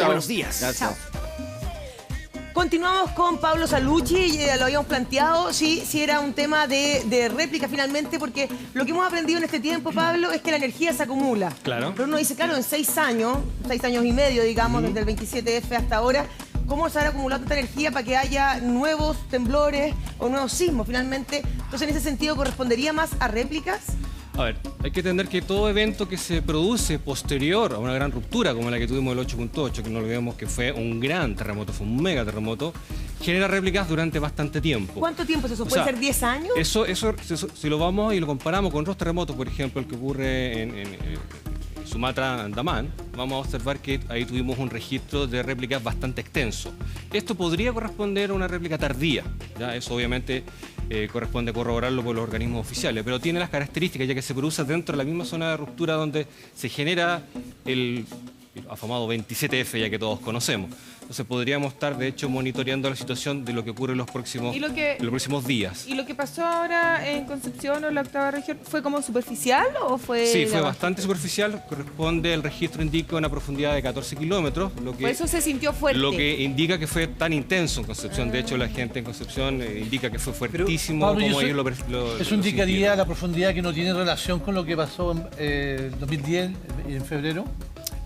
Buenos días. Chao. Continuamos con Pablo Sallucci, lo habíamos planteado, sí era un tema de réplica finalmente, porque lo que hemos aprendido en este tiempo, Pablo, es que la energía se acumula. Claro. Pero uno dice, claro, en 6 años y medio, digamos, desde el 27F hasta ahora, ¿cómo se habrá acumulado tanta energía para que haya nuevos temblores o nuevos sismos finalmente? Entonces, en ese sentido, ¿correspondería más a réplicas? A ver, hay que entender que todo evento que se produce posterior a una gran ruptura, como la que tuvimos el 8.8, que no olvidemos que fue un gran terremoto, fue un mega terremoto, genera réplicas durante bastante tiempo. ¿Cuánto tiempo es eso? O ¿Puede sea, ser 10 años? Eso, si lo vamos y lo comparamos con otros terremotos, por ejemplo, el que ocurre en Sumatra, Andamán, vamos a observar que ahí tuvimos un registro de réplicas bastante extenso. Esto podría corresponder a una réplica tardía, ¿ya? Eso obviamente corresponde corroborarlo por los organismos oficiales, pero tiene las características ya que se produce dentro de la misma zona de ruptura donde se genera el afamado 27F, ya que todos conocemos. Entonces podríamos estar, de hecho, monitoreando la situación de lo que ocurre en los próximos días. ¿Y lo que pasó ahora en Concepción o en la octava región fue como superficial o fue...? Sí, fue bastante superficial. Corresponde, el registro indica una profundidad de 14 kilómetros. Por eso se sintió fuerte. Lo que indica que fue tan intenso en Concepción. De hecho, la gente en Concepción indica que fue fuertísimo. Pero, Pablo, como ellos eso indicaría la profundidad que no tiene relación con lo que pasó en 2010, en febrero.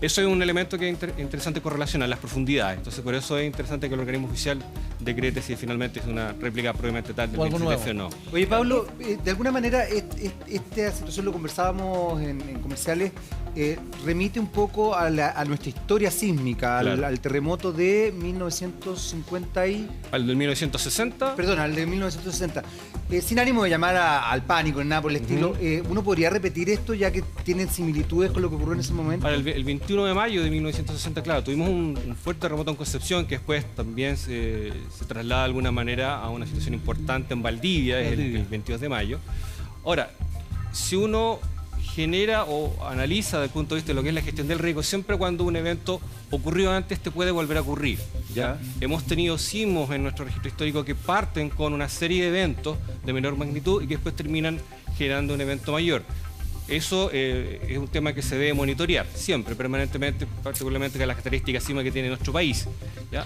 Eso es un elemento que es interesante correlacionar, las profundidades. Entonces, por eso es interesante que el organismo oficial decrete si finalmente es una réplica probablemente tal del 27F o no. Oye, Pablo, de alguna manera esta situación, lo conversábamos en comerciales, remite un poco a nuestra historia sísmica, claro, al terremoto de 1950 y... ¿Al del 1960? Perdón, al de 1960. Sin ánimo de llamar al pánico, ni nada por el estilo, ¿uno podría repetir esto ya que tienen similitudes con lo que ocurrió en ese momento? Ahora, el 21 de mayo de 1960, claro, tuvimos un fuerte terremoto en Concepción que después también se traslada de alguna manera a una situación importante en Valdivia, es el 22 de mayo. Ahora, si uno genera o analiza desde el punto de vista de lo que es la gestión del riesgo, siempre cuando un evento ocurrió antes te puede volver a ocurrir. ¿Ya? Hemos tenido sismos en nuestro registro histórico que parten con una serie de eventos de menor magnitud y que después terminan generando un evento mayor. Eso es un tema que se debe monitorear siempre, permanentemente, particularmente con las características sísmicas que tiene nuestro país, ¿ya?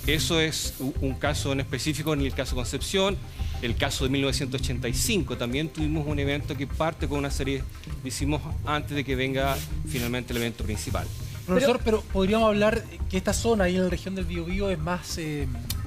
Eso es un caso en específico, en el caso Concepción. El caso de 1985 también tuvimos un evento que parte con una serie de sismos antes de que venga finalmente el evento principal. Profesor, pero podríamos hablar que esta zona ahí en la región del Biobío es más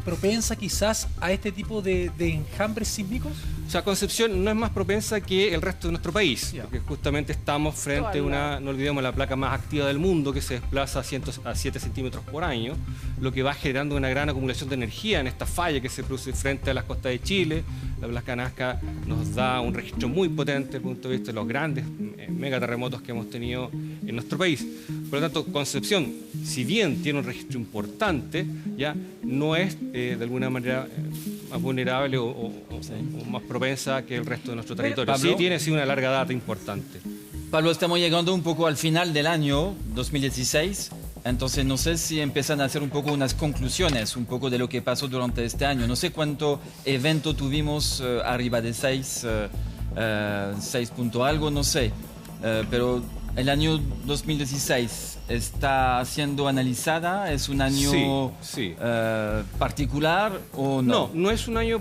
propensa quizás a este tipo de enjambres sísmicos. O sea, Concepción no es más propensa que el resto de nuestro país, porque justamente estamos frente a una, no olvidemos, la placa más activa del mundo que se desplaza a 7 centímetros por año, lo que va generando una gran acumulación de energía en esta falla que se produce frente a las costas de Chile. La placa Nazca nos da un registro muy potente desde el punto de vista de los grandes megaterremotos que hemos tenido en nuestro país. Por lo tanto, Concepción, si bien tiene un registro importante, ya no es de alguna manera más vulnerable o más propensa que el resto de nuestro territorio. Pablo, sí tiene una larga data importante. Pablo, estamos llegando un poco al final del año 2016, entonces no sé si empiezan a hacer un poco unas conclusiones, un poco de lo que pasó durante este año. No sé cuánto evento tuvimos arriba de 6 punto algo, no sé, pero el año 2016 está siendo analizada, ¿es un año particular o no? No es un año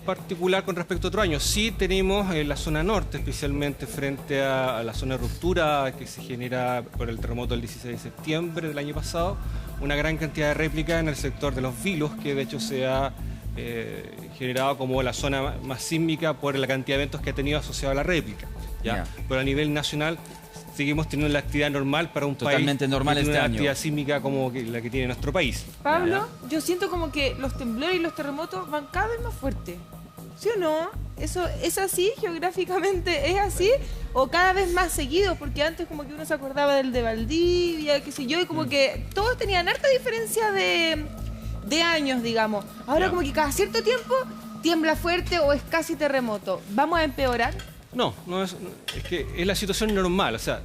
particular con respecto a otro año. Sí tenemos en la zona norte, especialmente frente a la zona de ruptura que se genera por el terremoto del 16 de septiembre del año pasado, una gran cantidad de réplicas en el sector de los Vilos, que de hecho se ha generado como la zona más sísmica por la cantidad de eventos que ha tenido asociado a la réplica, ¿ya? Pero a nivel nacional seguimos teniendo la actividad normal para un totalmente país normal que tiene este una año. actividad sísmica como la que tiene nuestro país. Pablo, yo siento como que los temblores y los terremotos van cada vez más fuertes. ¿Sí o no? ¿Eso es así geográficamente? ¿Es así? ¿O cada vez más seguido? Porque antes como que uno se acordaba del de Valdivia, qué sé yo, y como que todos tenían harta diferencia de años, digamos. Ahora como que cada cierto tiempo tiembla fuerte o es casi terremoto. ¿Vamos a empeorar? No es que es la situación normal. O sea,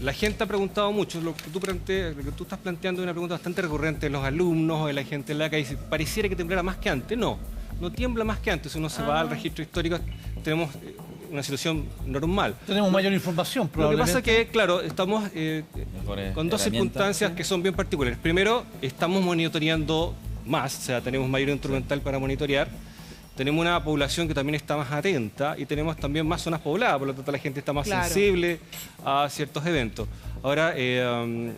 la gente ha preguntado mucho. Lo que tú estás planteando es una pregunta bastante recurrente de los alumnos o de la gente en la calle. Dice, pareciera que temblara más que antes. No tiembla más que antes. Si uno se va al registro histórico, tenemos una situación normal. Tenemos mayor información, Lo que probablemente. pasa es que, claro, estamos Mejores con dos herramientas, circunstancias sí. que son bien particulares. Primero, estamos monitoreando más, o sea, tenemos mayor instrumental para monitorear. Tenemos una población que también está más atenta y tenemos también más zonas pobladas, por lo tanto la gente está más Claro. sensible a ciertos eventos. Ahora, el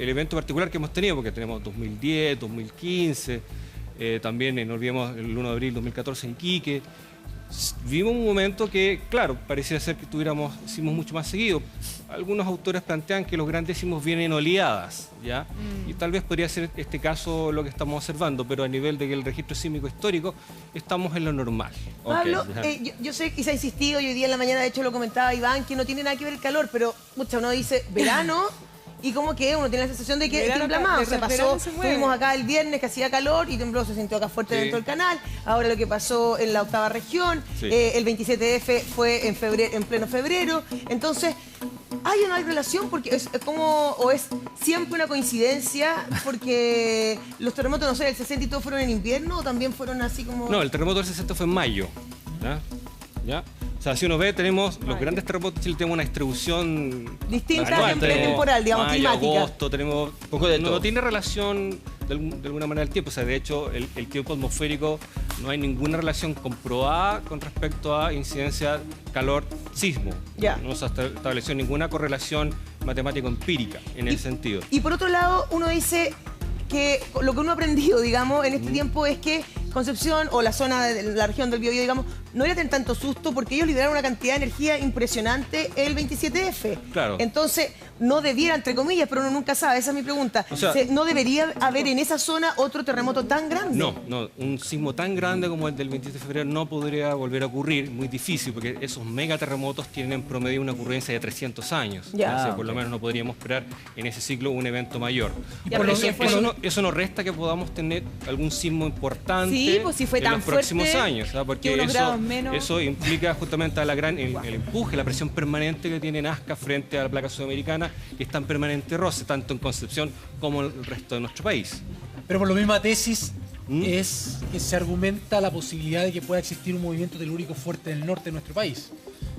evento particular que hemos tenido, porque tenemos 2010, 2015, también, no olvidemos, el 1 de abril de 2014 en Iquique, vimos un momento que, claro, parecía ser que tuviéramos sismos mucho más seguidos. Algunos autores plantean que los grandes sismos vienen en oleadas, ¿ya? Y tal vez podría ser este caso lo que estamos observando, pero a nivel del registro sísmico histórico estamos en lo normal. Pablo, Ok, yo sé que se ha insistido, y hoy día en la mañana de hecho lo comentaba Iván, que no tiene nada que ver el calor, pero mucha uno dice verano y como que uno tiene la sensación de que Verano tiembla más. O sea, verano pasó, se mueve. estuvimos acá el viernes que hacía calor y tembló, se sintió acá fuerte Sí. dentro del canal. Ahora lo que pasó en la 8ª región, Sí. el 27F fue en febrero, en pleno febrero. Entonces, hay una relación porque es como, o es siempre una coincidencia, porque los terremotos, no sé, el 60 y todo fueron en invierno o también fueron así como... No, el terremoto del 60 fue en mayo. ¿Ya? ¿Ya? O sea, si uno ve, tenemos los grandes terremotos de Chile, tenemos una distribución Distinta anual, en tenemos temporal, digamos, mayo, climática. agosto, tenemos Poco de no, todo. tiene relación de alguna manera el tiempo. O sea, de hecho, el tiempo atmosférico no hay ninguna relación comprobada con respecto a incidencia calor-sismo. Ya. No se ha establecido ninguna correlación matemática empírica en ese sentido. Y por otro lado, uno dice que lo que uno ha aprendido, digamos, en este tiempo es que Concepción o la zona de la región del Biobío, digamos, no era tan tanto susto porque ellos liberaron una cantidad de energía impresionante el 27F. Claro. Entonces, no debiera, entre comillas, pero uno nunca sabe, esa es mi pregunta. O sea, ¿No debería haber en esa zona otro terremoto tan grande? No, un sismo tan grande como el del 27 de febrero no podría volver a ocurrir, muy difícil, porque esos megaterremotos tienen en promedio una ocurrencia de 300 años. Ya. O sea, por lo menos no podríamos esperar en ese ciclo un evento mayor. Ya, Pero pero eso no resta que podamos tener algún sismo importante Sí, pues si fue en tan los próximos fuerte años, ¿ah? Porque que unos eso, grados menos. eso implica justamente el empuje, la presión permanente que tiene Nazca frente a la placa sudamericana, que está en permanente roce, tanto en Concepción como en el resto de nuestro país. Pero por la misma tesis ¿Mm? es que se argumenta la posibilidad de que pueda existir un movimiento telúrico fuerte en el norte de nuestro país.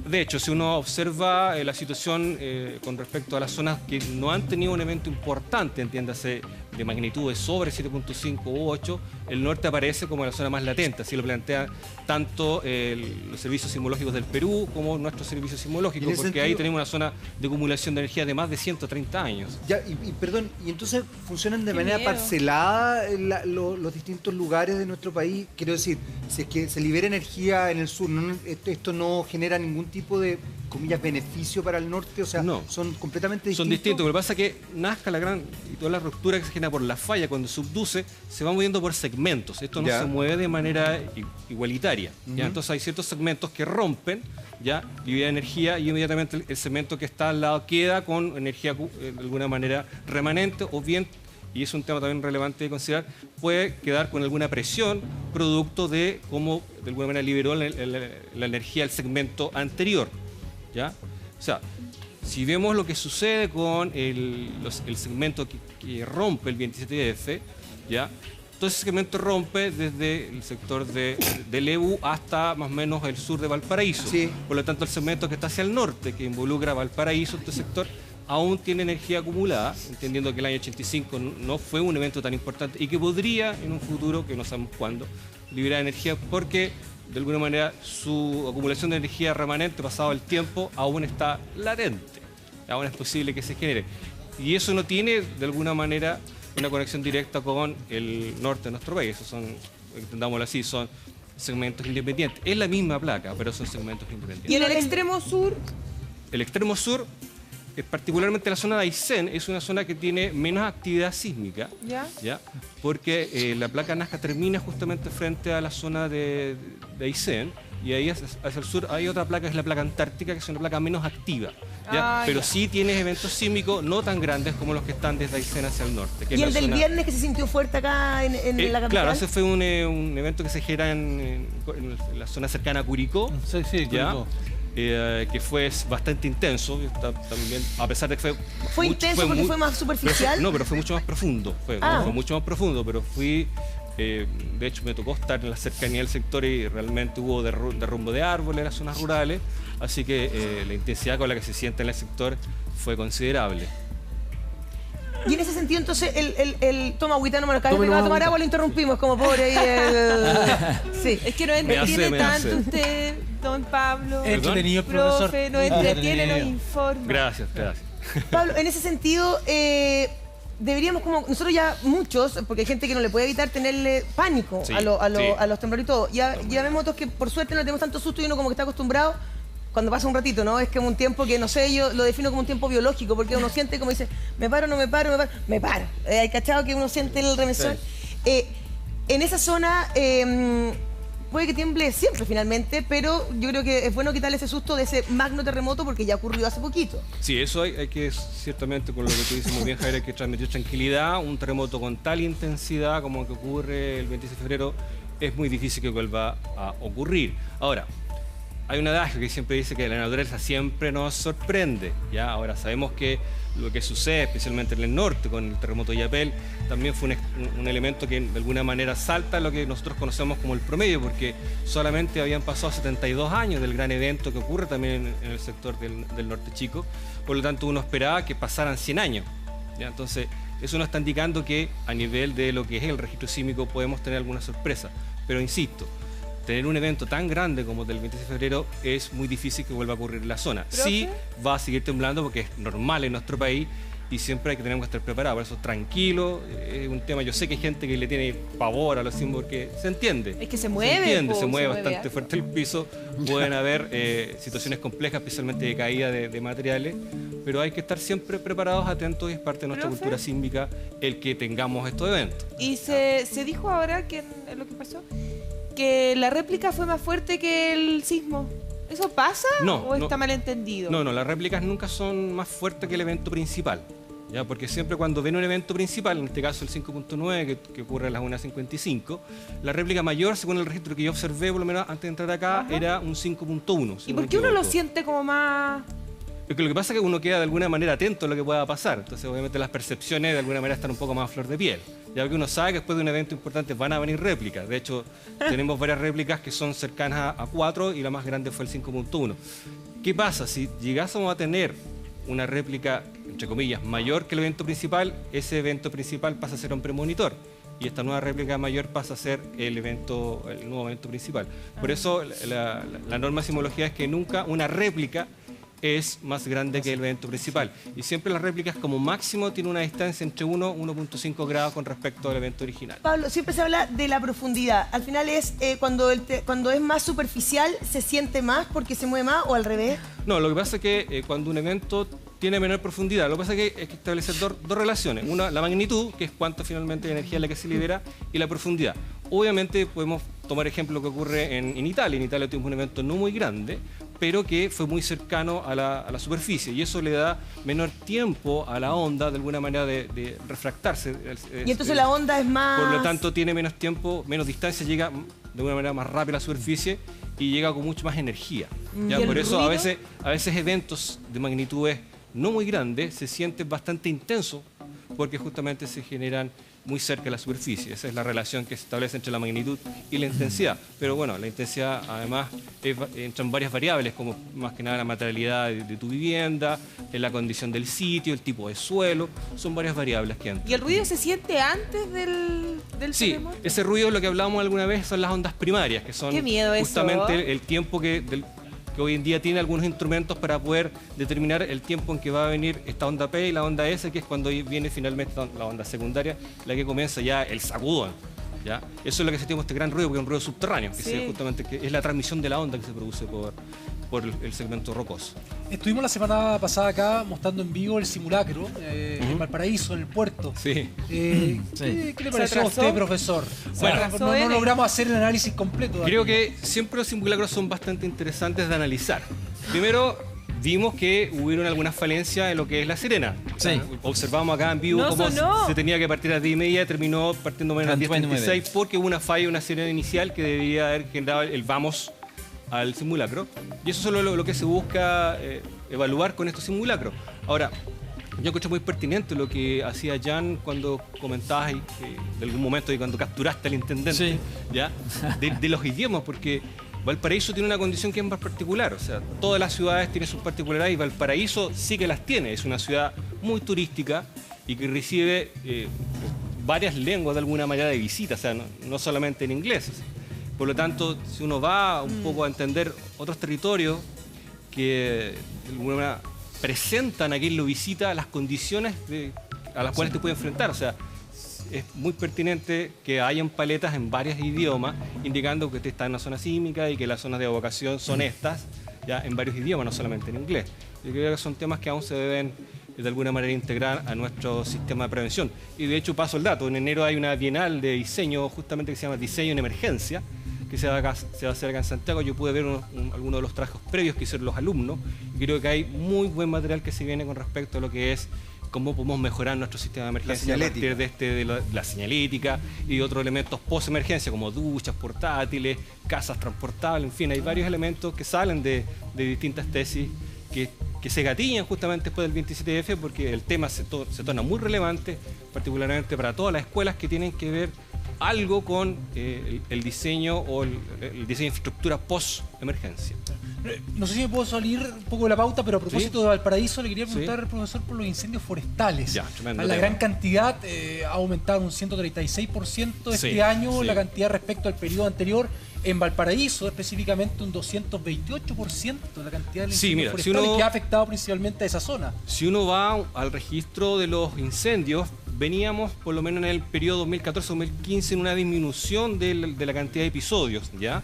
De hecho, si uno observa la situación con respecto a las zonas que no han tenido un evento importante, entiéndase, de magnitudes sobre 7.5 u 8, el norte aparece como la zona más latente. Así lo plantean tanto los servicios sismológicos del Perú como nuestros servicios En sismológicos, ese porque ahí sentido- tenemos una zona de acumulación de energía de más de 130 años. Ya, perdón, y entonces funcionan de Qué manera miedo. parcelada los distintos lugares de nuestro país. Quiero decir, si es que se libera energía en el sur, esto no genera ningún tipo de, comillas, beneficio para el norte, o sea, No. son completamente distintos. Son distintos. Lo que pasa es que Nazca, y toda la ruptura que se genera por la falla cuando subduce, se va moviendo por segmentos. Esto no Ya. se mueve de manera igualitaria. ¿ya? Ujú. Entonces hay ciertos segmentos que rompen, ya, libera energía y inmediatamente el segmento que está al lado queda con energía de alguna manera remanente o bien, y es un tema también relevante de considerar, puede quedar con alguna presión producto de cómo de alguna manera liberó la energía del segmento anterior. ¿Ya? O sea, si vemos lo que sucede con el segmento que rompe el 27F, ¿ya? Todo ese segmento rompe desde el sector de Lebu hasta más o menos el sur de Valparaíso. Sí. Por lo tanto, el segmento que está hacia el norte, que involucra Valparaíso, este sector, aún tiene energía acumulada, entendiendo que el año 85 no fue un evento tan importante y que podría en un futuro, que no sabemos cuándo, liberar energía porque de alguna manera su acumulación de energía remanente pasado el tiempo aún está latente, aún es posible que se genere. Y eso no tiene de alguna manera una conexión directa con el norte de nuestro país, esos son, entendámoslo así, son segmentos independientes. Es la misma placa, pero son segmentos independientes. Y en el extremo sur, El extremo sur, particularmente la zona de Aysén, es una zona que tiene menos actividad sísmica, ¿ya? porque la placa Nazca termina justamente frente a la zona de Aysén, y ahí hacia el sur hay otra placa, que es la placa antártica, que es una placa menos activa, ¿ya? Ah, Pero ya. sí tiene eventos sísmicos no tan grandes como los que están desde Aysén hacia el norte. Que es Y la el del zona- viernes que se sintió fuerte acá en la capital. Claro, ese fue un evento que se genera en la zona cercana a Curicó, Sí, sí, ¿ya? Curicó. Que fue bastante intenso, también, a pesar de que ¿Fue intenso porque fue más pero superficial? pero fue mucho más profundo, fue Ah. mucho más profundo, pero fui De hecho, me tocó estar en la cercanía del sector y realmente hubo derrumbo de árboles en las zonas rurales, así que la intensidad con la que se siente en el sector fue considerable. Y en ese sentido, entonces, el toma agüita, no me lo cae, Tome va a nomás tomar agüita. agua, lo interrumpimos como pobre ahí Sí. Es que nos Me hace, entretiene me tanto hace. usted, don Pablo. Entretenido, profesor. Profe, nos entretiene, nos informa. Gracias, gracias. Pablo, en ese sentido, deberíamos como, nosotros ya muchos, porque hay gente que no le puede evitar tenerle pánico Sí, a sí. los temblores y todo. Ya vemos otros que por suerte no tenemos tanto susto y uno como que está acostumbrado cuando pasa un ratito, ¿no? Es como un tiempo que, no sé, yo lo defino como un tiempo biológico, porque uno siente como dice, me paro, no me paro, me paro. ¿Hay cachado que uno siente el remesón? En esa zona puede que tiemble siempre finalmente, pero yo creo que es bueno quitarle ese susto de ese magno terremoto porque ya ocurrió hace poquito. Sí, eso hay que, ciertamente, con lo que tú dices muy bien, Javier, hay que transmitir tranquilidad. Un terremoto con tal intensidad como que ocurre el 26 de febrero es muy difícil que vuelva a ocurrir. Ahora, hay un adagio que siempre dice que la naturaleza siempre nos sorprende, ¿ya? Ahora, sabemos que lo que sucede, especialmente en el norte, con el terremoto de Yapel, también fue un elemento que de alguna manera salta lo que nosotros conocemos como el promedio, porque solamente habían pasado 72 años del gran evento que ocurre también en el sector del norte chico, por lo tanto uno esperaba que pasaran 100 años, ¿ya? Entonces, eso nos está indicando que a nivel de lo que es el registro sísmico podemos tener alguna sorpresa, pero insisto, tener un evento tan grande como el del 26 de febrero es muy difícil que vuelva a ocurrir en la zona. Sí va a seguir temblando porque es normal en nuestro país y siempre tenemos que estar preparados. Por eso, tranquilo, es un tema, yo sé que hay gente que le tiene pavor a los sismos porque se entiende. Es que se mueve, Se entiende, po, se mueve se mueve bastante harto. fuerte el piso. Pueden haber situaciones complejas, especialmente de caída de materiales, pero hay que estar siempre preparados, atentos, y es parte de nuestra Profe. cultura sísmica el que tengamos estos eventos. Y se dijo ahora que en lo que pasó, que la réplica fue más fuerte que el sismo. ¿Eso pasa No, o está no. mal entendido? No, las réplicas nunca son más fuertes que el evento principal, ¿ya? Porque siempre cuando ven un evento principal, en este caso el 5.9 que ocurre a las 1.55, la réplica mayor, según el registro que yo observé por lo menos antes de entrar acá, Ajá. era un 5.1. si ¿Y no por me qué uno lo equivoco. siente como más...? Porque lo que pasa es que uno queda de alguna manera atento a lo que pueda pasar. Entonces, obviamente, las percepciones de alguna manera están un poco más a flor de piel. Ya que uno sabe que después de un evento importante van a venir réplicas. De hecho, tenemos varias réplicas que son cercanas a 4 y la más grande fue el 5.1. ¿Qué pasa? Si llegásemos a tener una réplica, entre comillas, mayor que el evento principal, ese evento principal pasa a ser un premonitor. Y esta nueva réplica mayor pasa a ser el nuevo evento principal. Por eso, la norma de sismología es que nunca una réplica es más grande que el evento principal. Y siempre las réplicas como máximo tienen una distancia entre 1 y 1.5 grados con respecto al evento original. Pablo, siempre se habla de la profundidad. Al final es cuando es más superficial, ¿se siente más porque se mueve más o al revés? No, lo que pasa es que cuando un evento tiene menor profundidad, lo que pasa es que hay que establecer dos relaciones. Una, la magnitud, que es cuánto finalmente de energía es la que se libera, y la profundidad. Obviamente podemos tomar ejemplo que ocurre en Italia. En Italia tuvimos un evento no muy grande, pero que fue muy cercano a la superficie, y eso le da menor tiempo a la onda de alguna manera de refractarse. Y entonces la onda es más... Por lo tanto, tiene menos tiempo, menos distancia, llega de alguna manera más rápido a la superficie y llega con mucho más energía. ¿Ya? ¿Y el Por eso a ruido? veces eventos de magnitudes no muy grandes se sienten bastante intensos porque justamente se generan muy cerca de la superficie. Esa es la relación que se establece entre la magnitud y la intensidad. Pero bueno, la intensidad además entran varias variables, como más que nada la materialidad de tu vivienda, la condición del sitio, el tipo de suelo, son varias variables que entran. ¿Y el ruido se siente antes del Sí, terremoto? ese ruido, lo que hablábamos alguna vez, son las ondas primarias, que son Qué miedo eso. justamente el tiempo que hoy en día tiene algunos instrumentos para poder determinar el tiempo en que va a venir esta onda P y la onda S, que es cuando viene finalmente la onda secundaria, la que comienza ya el sacudón. ¿Ya? Eso es lo que sentimos este gran ruido, porque es un ruido subterráneo, que, Sí. justamente que es la transmisión de la onda que se produce por el segmento rocoso. Estuvimos la semana pasada acá mostrando en vivo el simulacro en Valparaíso, en el puerto. Sí. ¿Qué le pareció a atrasó? usted, profesor? Bueno, no logramos hacer el análisis completo. Creo que siempre los simulacros son bastante interesantes de analizar. Primero, vimos que hubieron algunas falencias en lo que es La Serena. Sí. Observamos acá en vivo No cómo sonó. se tenía que partir a las 10:30, terminó partiendo menos a las 10:36 porque hubo una falla, una sirena inicial que debía haber generado el vamos al simulacro. Y eso es solo lo que se busca evaluar con estos simulacros. Ahora, Yo encuentro muy pertinente lo que hacía Jan cuando comentabas de algún momento y cuando capturaste al intendente, Sí. ¿ya? De los idiomas, porque Valparaíso tiene una condición que es más particular. O sea, todas las ciudades tienen sus particularidades y Valparaíso sí que las tiene. Es una ciudad muy turística y que recibe varias lenguas de alguna manera de visita, o sea, no solamente en inglés. Por lo tanto, si uno va un poco a entender otros territorios que de alguna manera presentan a quien lo visita las condiciones a las cuales te puede enfrentar. O sea, es muy pertinente que hayan paletas en varios idiomas, indicando que usted está en una zona sísmica y que las zonas de evacuación son estas, ya en varios idiomas, no solamente en inglés. Yo creo que son temas que aún se deben de alguna manera integrar a nuestro sistema de prevención. Y de hecho paso el dato, en enero hay una bienal de diseño justamente que se llama Diseño en Emergencia, que se va a hacer acá en Santiago. Yo pude ver algunos de los trabajos previos que hicieron los alumnos y creo que hay muy buen material que se viene con respecto a lo que es cómo podemos mejorar nuestro sistema de emergencia a partir de la señalética y otros elementos post-emergencia como duchas portátiles, casas transportables, en fin, hay varios elementos que salen de distintas tesis que se gatillan justamente después del 27F porque el tema se torna muy relevante, particularmente para todas las escuelas que tienen que ver algo con el diseño o el diseño de infraestructura post-emergencia. No sé si me puedo salir un poco de la pauta, pero a propósito de Valparaíso, le quería preguntar al profesor por los incendios forestales. Ya, tremendo la tema. gran cantidad ha aumentado un 136% este año, la cantidad respecto al periodo anterior. En Valparaíso, específicamente, un 228% la cantidad de incendios forestales que ha afectado principalmente a esa zona. Si uno va al registro de los incendios, veníamos, por lo menos en el periodo 2014-2015, en una disminución de la cantidad de episodios, ¿ya?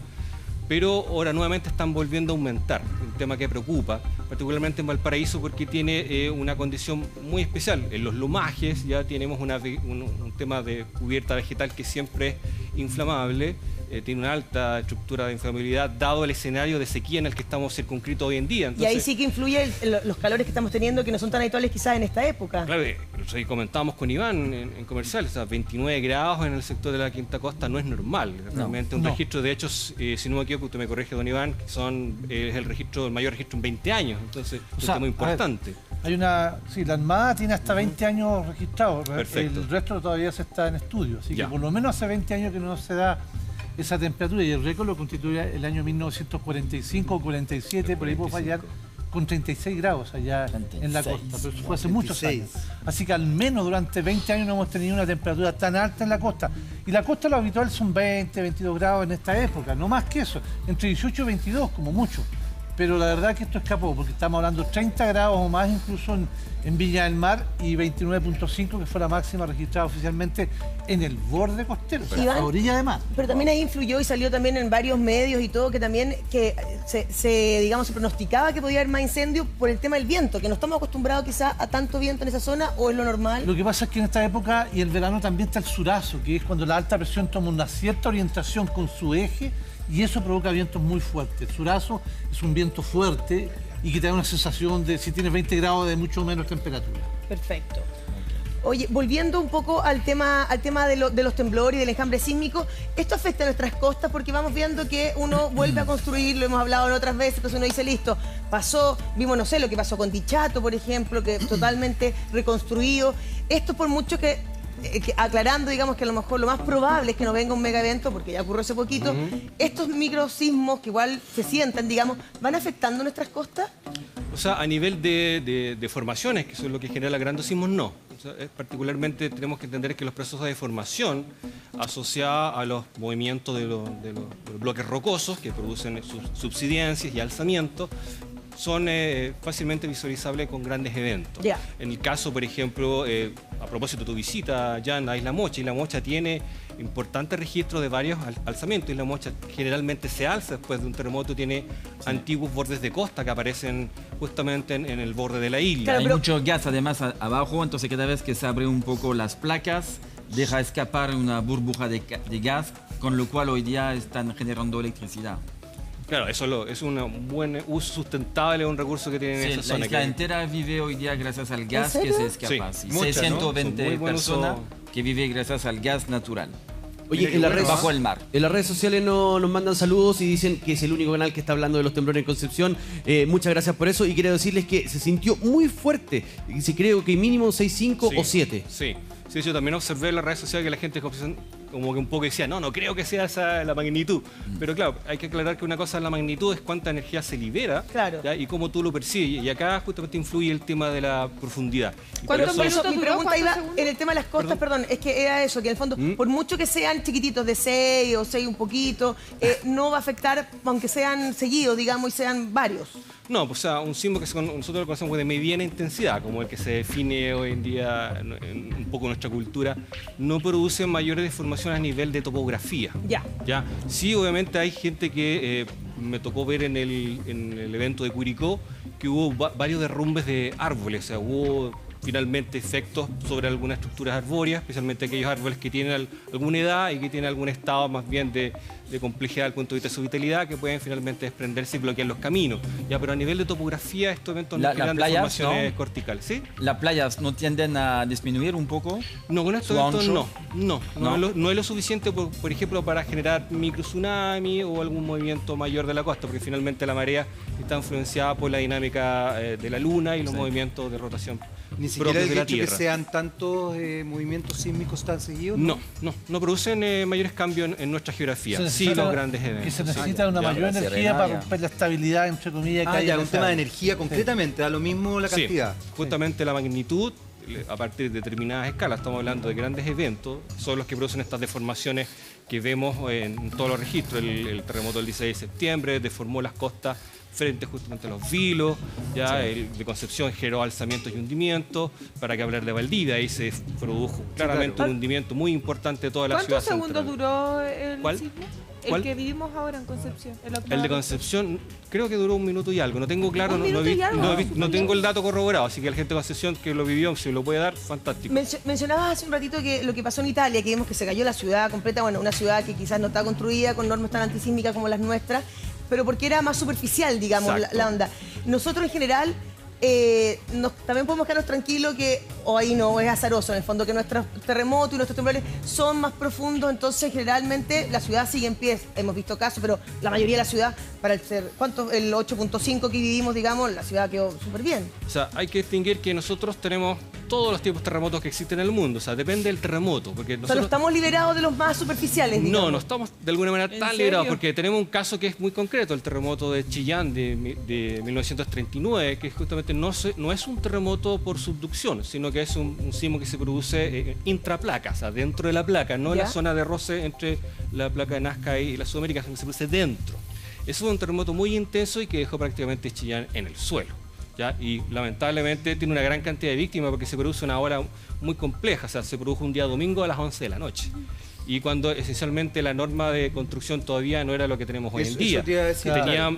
Pero ahora nuevamente están volviendo a aumentar, un tema que preocupa, particularmente en Valparaíso porque tiene una condición muy especial. En los lumajes ya tenemos un tema de cubierta vegetal que siempre es inflamable, tiene una alta estructura de inflamabilidad dado el escenario de sequía en el que estamos circunscritos hoy en día. Entonces, y ahí sí que influye los calores que estamos teniendo, que no son tan habituales quizás en esta época. Claro, comentábamos con Iván en comerciales, o sea, 29 grados en el sector de la Quinta Costa no es normal. Realmente un registro, de hecho, si no me equivoco, usted me corrige, don Iván, que es el mayor registro en 20 años, entonces es un tema importante. La Armada tiene hasta 20 años registrados, Perfecto. El resto todavía se está en estudio, así que por lo menos hace 20 años que no se da esa temperatura y el récord lo constituye el año 1945 o 47, por ahí puedo fallar, con 36 grados allá 36, en la costa, pero eso fue hace muchos años. Así que al menos durante 20 años no hemos tenido una temperatura tan alta en la costa. Y la costa lo habitual son 20, 22 grados en esta época, no más que eso, entre 18 y 22 como mucho. Pero la verdad que esto escapó, porque estamos hablando de 30 grados o más incluso en Viña del Mar y 29.5 que fue la máxima registrada oficialmente en el borde costero, Iván, a orilla de mar. Pero también ahí influyó y salió también en varios medios y todo, que también se pronosticaba que podía haber más incendios por el tema del viento, que no estamos acostumbrados quizás a tanto viento en esa zona, o es lo normal. Lo que pasa es que en esta época y el verano también está el surazo, que es cuando la alta presión toma una cierta orientación con su eje, y eso provoca vientos muy fuertes. El surazo es un viento fuerte y que te da una sensación de, si tienes 20 grados, de mucho menos temperatura. Perfecto. Oye, volviendo un poco al tema de los temblores y del enjambre sísmico, esto afecta a nuestras costas porque vamos viendo que uno vuelve a construir, lo hemos hablado en otras veces, entonces uno dice, listo, vimos, no sé, lo que pasó con Dichato, por ejemplo, que totalmente reconstruido. Esto por mucho que aclarando, digamos, que a lo mejor lo más probable es que no venga un mega evento, porque ya ocurrió hace poquito, estos microsismos que igual se sientan, digamos, ¿van afectando nuestras costas? O sea, a nivel de formaciones, que eso es lo que genera grandes sismos, no. O sea, particularmente tenemos que entender que los procesos de deformación asociados a los movimientos de los bloques rocosos que producen subsidencias y alzamientos son fácilmente visualizables con grandes eventos. Yeah. En el caso, por ejemplo, a propósito de tu visita ya en la Isla Mocha, Isla Mocha tiene importantes registros de varios alzamientos. Isla Mocha generalmente se alza después de un terremoto, tiene antiguos bordes de costa que aparecen justamente en el borde de la isla. Claro, Hay mucho gas además abajo, entonces cada vez que se abren un poco las placas, deja escapar una burbuja de gas, con lo cual hoy día están generando electricidad. Claro, eso es un buen uso sustentable de un recurso que tienen en esa zona. La isla entera vive hoy día gracias al gas que se escapa. Sí, Sí, 620 ¿no? personas que viven gracias al gas natural. Oye, bajo el mar. En las redes sociales nos mandan saludos y dicen que es el único canal que está hablando de los temblores en Concepción. Muchas gracias por eso y quiero decirles que se sintió muy fuerte. Y creo que mínimo 6.5 o 7. Sí. Sí, yo también observé en las redes sociales que la gente como que un poco decía, no creo que sea esa la magnitud. Pero claro, hay que aclarar que una cosa es la magnitud, es cuánta energía se libera, ¿ya? Y cómo tú lo percibes. Y acá justamente influye el tema de la profundidad. Mi pregunta iba en el tema de las costas, perdón, es que era eso, que en el fondo, por mucho que sean chiquititos, de 6 o 6 un poquito, no va a afectar, aunque sean seguidos, digamos, y sean varios. No, pues o sea, un sismo que nosotros lo conocemos de mediana intensidad, como el que se define hoy en día en un poco nuestra cultura, no produce mayores deformaciones a nivel de topografía. Ya. Sí, obviamente hay gente que me tocó ver en el evento de Curicó que hubo varios derrumbes de árboles, o sea, hubo finalmente efectos sobre algunas estructuras arbóreas, especialmente aquellos árboles que tienen alguna edad y que tienen algún estado más bien de complejidad desde el punto de vista de su vitalidad, que pueden finalmente desprenderse y bloquear los caminos. Ya, pero a nivel de topografía estos eventos no generan deformaciones corticales, ¿sí? ¿Las playas no tienden a disminuir un poco? No, con estos eventos no es lo suficiente, por ejemplo, para generar micro tsunami o algún movimiento mayor de la costa, porque finalmente la marea está influenciada por la dinámica de la luna y los movimientos de rotación. Ni siquiera el hecho que sean tantos movimientos sísmicos tan seguidos. No producen mayores cambios en nuestra geografía. Sí, los grandes eventos. Que se necesita una mayor energía para romper la estabilidad, entre comillas. Un tema de energía concretamente, da lo mismo la cantidad. Justamente la magnitud, a partir de determinadas escalas, estamos hablando de grandes eventos, son los que producen estas deformaciones que vemos en todos los registros. El terremoto del 16 de septiembre deformó las costas frente justamente a los Vilos, el de Concepción generó alzamientos y hundimientos, para que hablar de Valdivia, ahí se produjo claramente un hundimiento muy importante de toda la ciudad central. ¿Cuántos segundos duró el sismo? El que vivimos ahora en Concepción. El de Concepción creo que duró 1 minuto y algo. No tengo claro, no tengo el dato corroborado, así que la gente de Concepción que lo vivió, si lo puede dar, fantástico. Mencionabas hace un ratito que lo que pasó en Italia, que vimos que se cayó la ciudad completa, bueno, una ciudad que quizás no está construida con normas tan antisísmicas como las nuestras, pero porque era más superficial, digamos, la onda. Nosotros en general también podemos quedarnos tranquilos que hoy no es azaroso, en el fondo, que nuestros terremotos y nuestros temblores son más profundos, entonces generalmente la ciudad sigue en pie. Hemos visto casos, pero la mayoría de la ciudad, para el 8.5 que vivimos, digamos, la ciudad quedó súper bien. O sea, hay que distinguir que nosotros tenemos todos los tipos de terremotos que existen en el mundo, o sea, depende del terremoto. Porque nosotros... Pero estamos liberados de los más superficiales, digamos. No estamos de alguna manera tan liberados, porque tenemos un caso que es muy concreto, el terremoto de Chillán de 1939, que justamente no es un terremoto por subducción, sino que es un sismo que se produce intraplaca, o sea, dentro de la placa, no en la zona de roce entre la placa de Nazca y la Sudamérica, sino que se produce dentro. Eso es un terremoto muy intenso y que dejó prácticamente Chillán en el suelo. Y lamentablemente tiene una gran cantidad de víctimas porque se produce una hora muy compleja, o sea, se produjo un día domingo a las 11 de la noche. Y cuando esencialmente la norma de construcción todavía no era lo que tenemos hoy en día.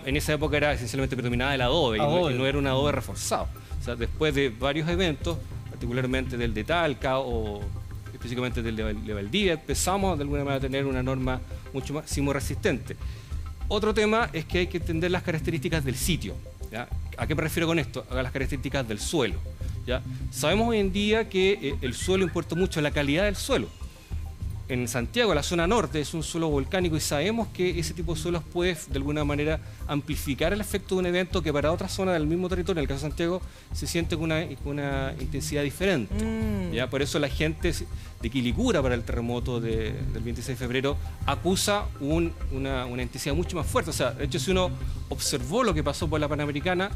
En esa época era esencialmente predominada el adobe, y no era un adobe reforzado. O sea, después de varios eventos, particularmente del de Talca o específicamente del de Valdivia, empezamos de alguna manera a tener una norma mucho más sismoresistente. Otro tema es que hay que entender las características del sitio. ¿A qué me refiero con esto? A las características del suelo. Sabemos hoy en día que el suelo importa mucho, la calidad del suelo. En Santiago, la zona norte, es un suelo volcánico y sabemos que ese tipo de suelos puede de alguna manera amplificar el efecto de un evento que para otra zona del mismo territorio, en el caso de Santiago, se siente con una intensidad diferente. Por eso la gente de Quilicura para el terremoto del 26 de febrero acusa una intensidad mucho más fuerte. O sea, de hecho, si uno observó lo que pasó por la Panamericana,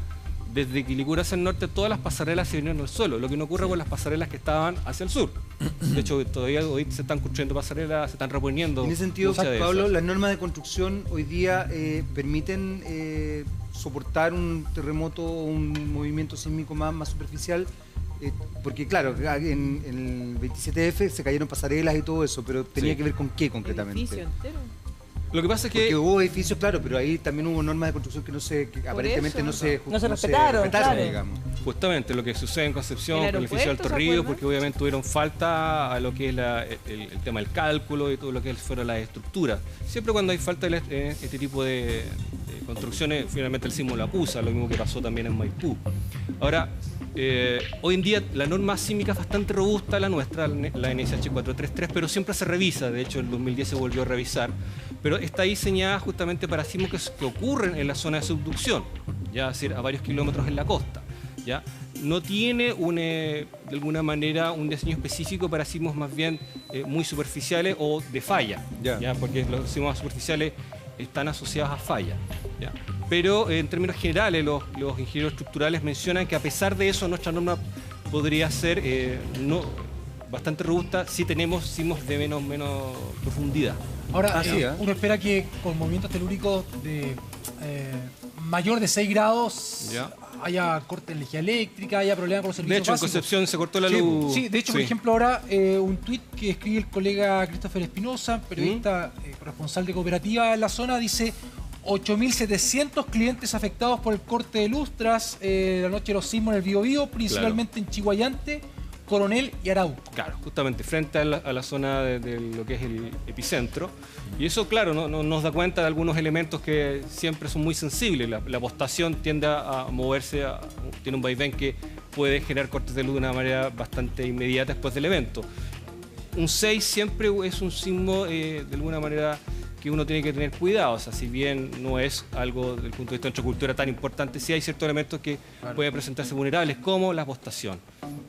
desde Quilicura hacia el norte todas las pasarelas se vinieron al suelo, lo que no ocurre con las pasarelas que estaban hacia el sur. De hecho, todavía hoy se están construyendo pasarelas, se están reponiendo. En ese sentido, Pablo, las normas de construcción hoy día permiten soportar un terremoto o un movimiento sísmico más superficial, porque claro, en el 27F se cayeron pasarelas y todo eso, pero tenía que ver con qué concretamente. ¿El edificio entero? Lo que pasa es que... Porque hubo edificios, claro, pero ahí también hubo normas de construcción que aparentemente no se respetaron, claro. Digamos. Justamente lo que sucede en Concepción con el edificio de Alto Río, porque obviamente tuvieron falta a lo que es el tema del cálculo y todo lo que fueron las estructuras. Siempre cuando hay falta de este tipo de construcciones, finalmente el sismo lo acusa, lo mismo que pasó también en Maipú. Ahora, Hoy en día la norma sísmica es bastante robusta, la nuestra, la NSH 433, pero siempre se revisa. De hecho, en 2010 se volvió a revisar. Pero está diseñada justamente para sismos que ocurren en la zona de subducción, ya es decir, a varios kilómetros en la costa. ¿Ya? No tiene de alguna manera un diseño específico para sismos más bien muy superficiales o de falla, ¿ya? Porque los sismos superficiales están asociados a falla, ¿ya? Pero en términos generales los ingenieros estructurales mencionan que a pesar de eso nuestra norma podría ser bastante robusta si tenemos sismos de menos profundidad. Ahora, uno espera que con movimientos telúricos de mayor de 6 grados haya corte de energía eléctrica, haya problemas con los servicios básicos. De hecho, en Concepción se cortó la luz. Sí, de hecho, por ejemplo, ahora un tuit que escribe el colega Christopher Espinosa, periodista corresponsal de Cooperativa en la zona, dice 8.700 clientes afectados por el corte de luz tras la noche de los sismos en el Biobío, principalmente en Chihuayante, Coronel y Arauco. Claro, justamente frente a la zona de lo que es el epicentro. Y eso, claro, no nos da cuenta de algunos elementos que siempre son muy sensibles. La postación tiende a moverse, tiene un vaivén que puede generar cortes de luz de una manera bastante inmediata después del evento. Un 6 siempre es un sismo de alguna manera que uno tiene que tener cuidado. O sea, si bien no es algo desde el punto de vista de nuestra cultura tan importante, sí hay ciertos elementos que pueden presentarse vulnerables, como la postación.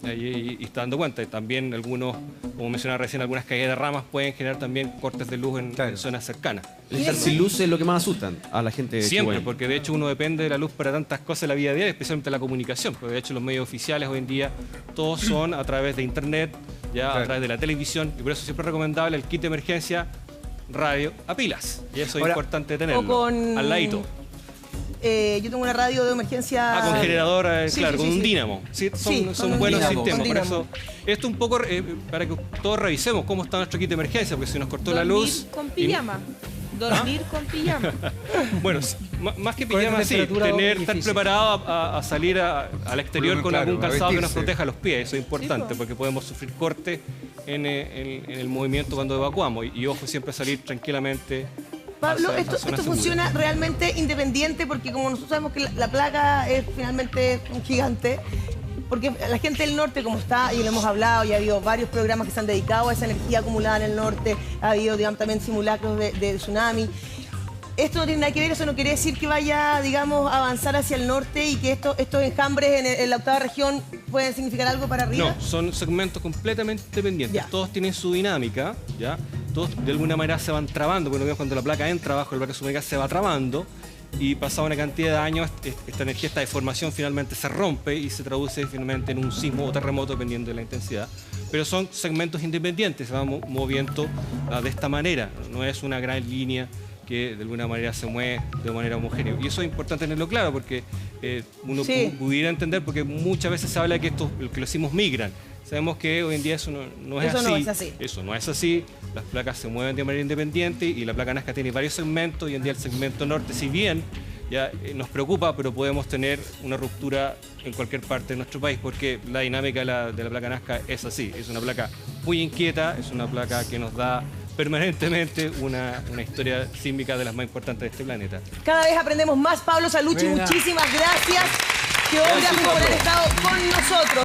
Y está dando cuenta. Y también algunos, como mencionaba recién, algunas caídas de ramas pueden generar también cortes de luz en zonas cercanas. Estar sin luz es lo que más asustan a la gente de Siempre, Chihuahua. porque de hecho uno depende de la luz para tantas cosas en la vida diaria, especialmente la comunicación. Porque de hecho los medios oficiales hoy en día todos son a través de internet, a través de la televisión, y por eso siempre es recomendable el kit de emergencia radio a pilas. Y eso es importante tenerlo al ladito. Yo tengo una radio de emergencia. Con generador, claro, con un dínamo. Sí, son buenos sistemas. Por eso, esto un poco para que todos revisemos cómo está nuestro kit de emergencia, porque si nos cortó la luz. Con pijama. Dormir con pijama. Bueno, más que pijama, estar preparado a salir al exterior con algún calzado que nos proteja los pies. Eso es importante, porque podemos sufrir cortes en el movimiento cuando evacuamos. Y ojo, siempre salir tranquilamente. Pablo, esto funciona realmente independiente, porque como nosotros sabemos que la placa es finalmente un gigante, porque la gente del norte, como está, y lo hemos hablado, y ha habido varios programas que se han dedicado a esa energía acumulada en el norte, ha habido, digamos, también simulacros de tsunami. Esto no tiene nada que ver, eso no quiere decir que vaya, digamos, a avanzar hacia el norte y que estos enjambres en la octava región pueden significar algo para arriba. No, son segmentos completamente independientes. Todos tienen su dinámica, ¿ya? Todos de alguna manera se van trabando, porque cuando la placa entra abajo, el bloque submédica se va trabando, y pasada una cantidad de años, esta energía, esta deformación finalmente se rompe y se traduce finalmente en un sismo o terremoto dependiendo de la intensidad. Pero son segmentos independientes, se van moviendo de esta manera, no es una gran línea que de alguna manera se mueve de manera homogénea. Y eso es importante tenerlo claro, porque uno pudiera entender, porque muchas veces se habla de que los sismos migran. Sabemos que hoy en día eso no es así. Eso no es así. Las placas se mueven de manera independiente y la placa Nazca tiene varios segmentos. Hoy en día el segmento norte, si bien ya nos preocupa, pero podemos tener una ruptura en cualquier parte de nuestro país, porque la dinámica de la placa Nazca es así. Es una placa muy inquieta, es una placa que nos da permanentemente una historia sísmica de las más importantes de este planeta. Cada vez aprendemos más. Pablo Sallucci, muchísimas gracias. Geógrafo por haber estado con nosotros.